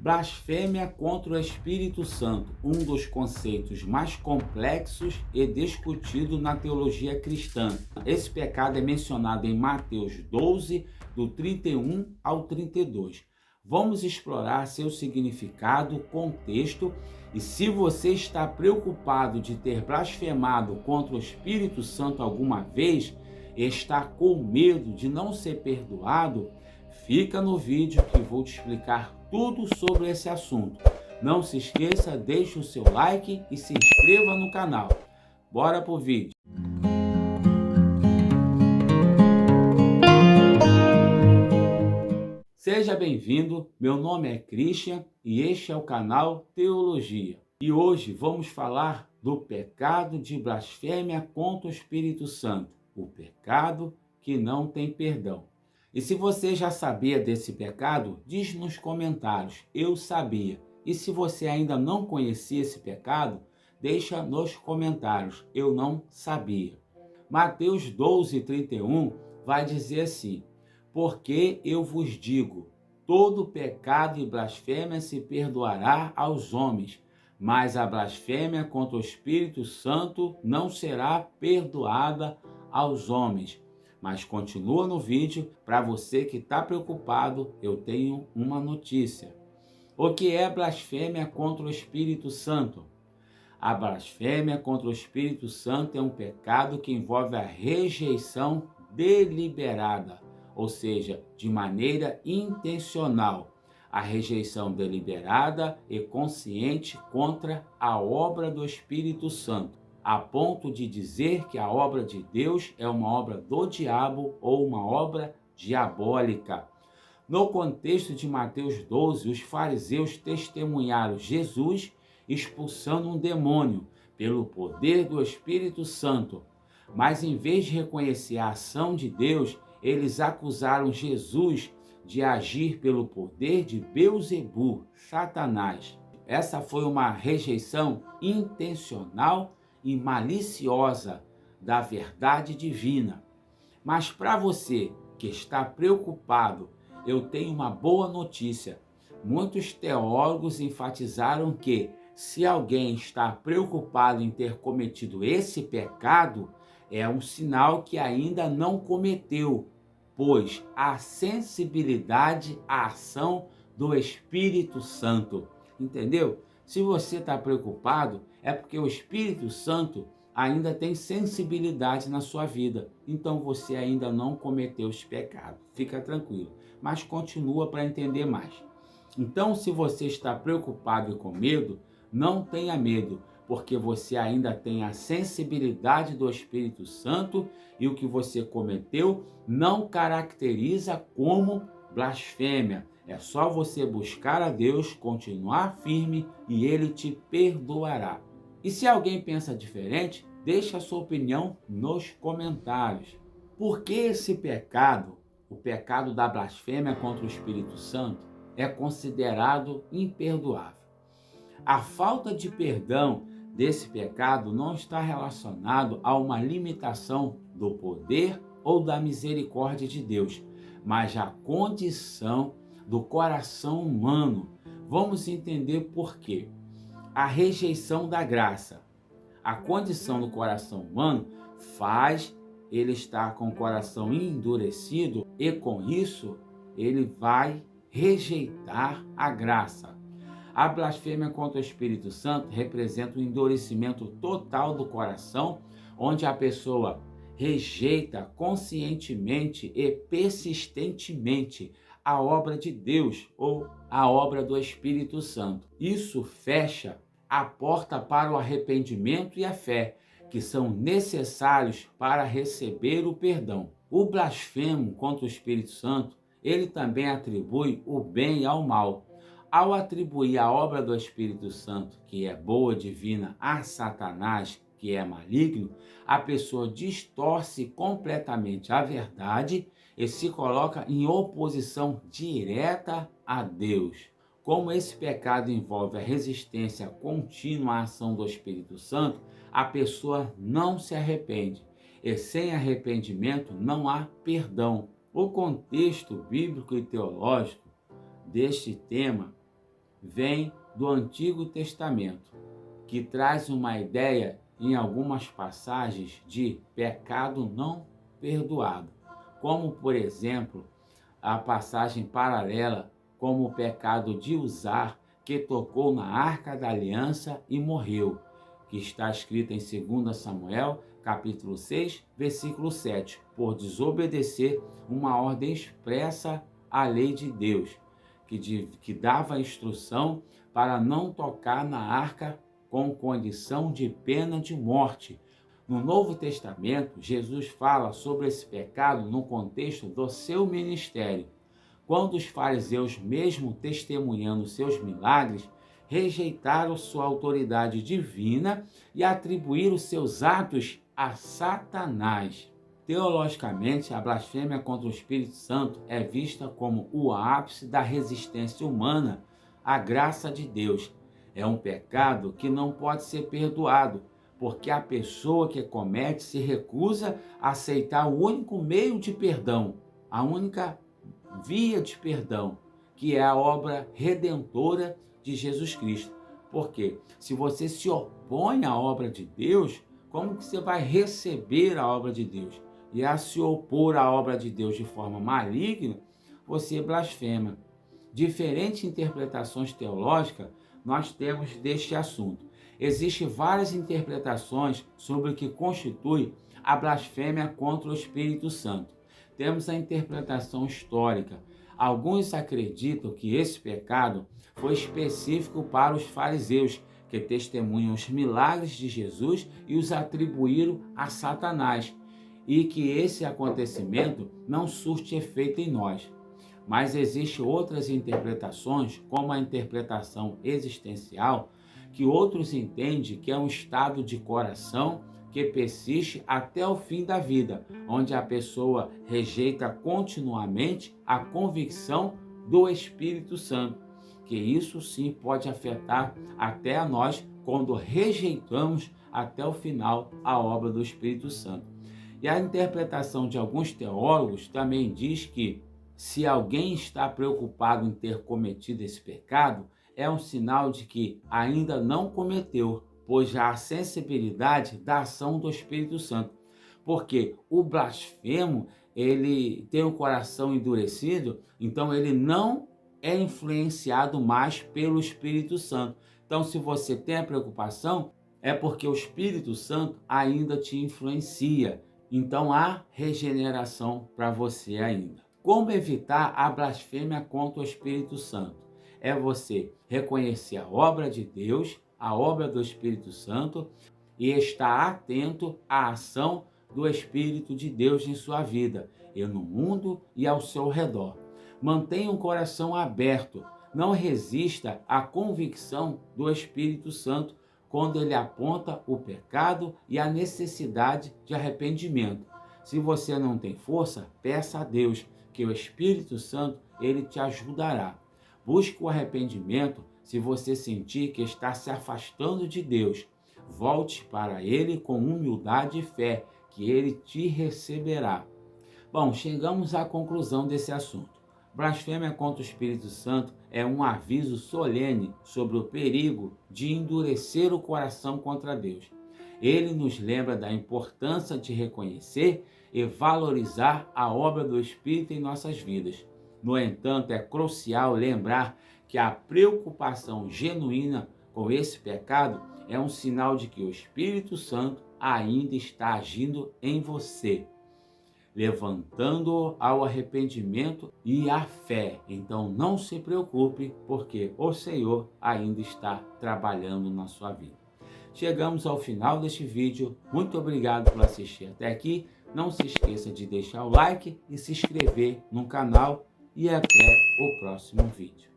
Blasfêmia contra o Espírito Santo, um dos conceitos mais complexos e discutido na teologia cristã. Esse pecado é mencionado em Mateus 12, do 31 ao 32. Vamos explorar seu significado, contexto, e se você está preocupado de ter blasfemado contra o Espírito Santo alguma vez, e está com medo de não ser perdoado, fica no vídeo que vou te explicar tudo sobre esse assunto. Não se esqueça, deixe o seu like e se inscreva no canal. Bora pro vídeo. Seja bem-vindo, meu nome é Christian e este é o canal Teologia. E hoje vamos falar do pecado de blasfêmia contra o Espírito Santo, o pecado que não tem perdão. E se você já sabia desse pecado, diz nos comentários, eu sabia. E se você ainda não conhecia esse pecado, deixa nos comentários, eu não sabia. Mateus 12, 31 vai dizer assim: porque eu vos digo, todo pecado e blasfêmia se perdoará aos homens, mas a blasfêmia contra o Espírito Santo não será perdoada aos homens. Mas continua no vídeo, para você que está preocupado, eu tenho uma notícia. O que é blasfêmia contra o Espírito Santo? A blasfêmia contra o Espírito Santo é um pecado que envolve a rejeição deliberada, ou seja, de maneira intencional, a rejeição deliberada e consciente contra a obra do Espírito Santo, a ponto de dizer que a obra de Deus é uma obra do diabo ou uma obra diabólica. No contexto de Mateus 12, os fariseus testemunharam Jesus expulsando um demônio pelo poder do Espírito Santo. Mas em vez de reconhecer a ação de Deus, eles acusaram Jesus de agir pelo poder de Beelzebu, Satanás. Essa foi uma rejeição intencional e maliciosa da verdade divina. Mas para você que está preocupado, eu tenho uma boa notícia. Muitos teólogos enfatizaram que, se alguém está preocupado em ter cometido esse pecado, é um sinal que ainda não cometeu, pois há sensibilidade à ação do Espírito Santo. Entendeu? Se você está preocupado, é porque o Espírito Santo ainda tem sensibilidade na sua vida. Então você ainda não cometeu esse pecado. Fica tranquilo. Mas continua para entender mais. Então, se você está preocupado e com medo, não tenha medo, porque você ainda tem a sensibilidade do Espírito Santo e o que você cometeu não caracteriza como blasfêmia. É só você buscar a Deus, continuar firme e Ele te perdoará. E se alguém pensa diferente, deixa a sua opinião nos comentários. Por que esse pecado, o pecado da blasfêmia contra o Espírito Santo, é considerado imperdoável? A falta de perdão desse pecado não está relacionado a uma limitação do poder ou da misericórdia de Deus, mas à condição do coração humano. Vamos entender por quê. A rejeição da graça. A condição do coração humano faz ele estar com o coração endurecido e com isso ele vai rejeitar a graça. A blasfêmia contra o Espírito Santo representa o endurecimento total do coração, onde a pessoa rejeita conscientemente e persistentemente a obra de Deus ou a obra do Espírito Santo. Isso fecha a porta para o arrependimento e a fé, que são necessários para receber o perdão. O blasfemo contra o Espírito Santo, ele também atribui o bem ao mal. Ao atribuir a obra do Espírito Santo, que é boa, divina, a Satanás, que é maligno, a pessoa distorce completamente a verdade e se coloca em oposição direta a Deus. Como esse pecado envolve a resistência contínua à ação do Espírito Santo, a pessoa não se arrepende. E sem arrependimento não há perdão. O contexto bíblico e teológico deste tema vem do Antigo Testamento, que traz uma ideia em algumas passagens de pecado não perdoado, como, por exemplo, a passagem paralela como o pecado de Uzá, que tocou na Arca da Aliança e morreu, que está escrita em 2 Samuel, capítulo 6, versículo 7, por desobedecer uma ordem expressa à lei de Deus, que dava a instrução para não tocar na arca com condição de pena de morte. No Novo Testamento, Jesus fala sobre esse pecado no contexto do seu ministério, quando os fariseus, mesmo testemunhando seus milagres, rejeitaram sua autoridade divina e atribuíram seus atos a Satanás. Teologicamente, a blasfêmia contra o Espírito Santo é vista como o ápice da resistência humana à graça de Deus. É um pecado que não pode ser perdoado, porque a pessoa que comete se recusa a aceitar o único meio de perdão, a única via de perdão, que é a obra redentora de Jesus Cristo. Porque se você se opõe à obra de Deus, como que você vai receber a obra de Deus? E a se opor à obra de Deus de forma maligna, você blasfema. Diferentes interpretações teológicas nós temos deste assunto. Existem várias interpretações sobre o que constitui a blasfêmia contra o Espírito Santo. Temos a interpretação histórica. Alguns acreditam que esse pecado foi específico para os fariseus, que testemunham os milagres de Jesus e os atribuíram a Satanás, e que esse acontecimento não surte efeito em nós. Mas existem outras interpretações, como a interpretação existencial, que outros entendem que é um estado de coração que persiste até o fim da vida, onde a pessoa rejeita continuamente a convicção do Espírito Santo, que isso sim pode afetar até a nós quando rejeitamos até o final a obra do Espírito Santo. E a interpretação de alguns teólogos também diz que se alguém está preocupado em ter cometido esse pecado, é um sinal de que ainda não cometeu, pois já há sensibilidade da ação do Espírito Santo. Porque o blasfemo, ele tem o coração endurecido, então ele não é influenciado mais pelo Espírito Santo. Então, se você tem a preocupação, é porque o Espírito Santo ainda te influencia. Então, há regeneração para você ainda. Como evitar a blasfêmia contra o Espírito Santo? É você reconhecer a obra de Deus, a obra do Espírito Santo e estar atento à ação do Espírito de Deus em sua vida e no mundo e ao seu redor. Mantenha um coração aberto, não resista à convicção do Espírito Santo quando ele aponta o pecado e a necessidade de arrependimento. Se você não tem força, peça a Deus que o Espírito Santo ele te ajudará. Busque o arrependimento se você sentir que está se afastando de Deus. Volte para Ele com humildade e fé, que Ele te receberá. Bom, chegamos à conclusão desse assunto. Blasfêmia contra o Espírito Santo é um aviso solene sobre o perigo de endurecer o coração contra Deus. Ele nos lembra da importância de reconhecer e valorizar a obra do Espírito em nossas vidas. No entanto, é crucial lembrar que a preocupação genuína com esse pecado é um sinal de que o Espírito Santo ainda está agindo em você, levantando-o ao arrependimento e à fé. Então não se preocupe, porque o Senhor ainda está trabalhando na sua vida. Chegamos ao final deste vídeo. Muito obrigado por assistir até aqui. Não se esqueça de deixar o like e se inscrever no canal. E até o próximo vídeo.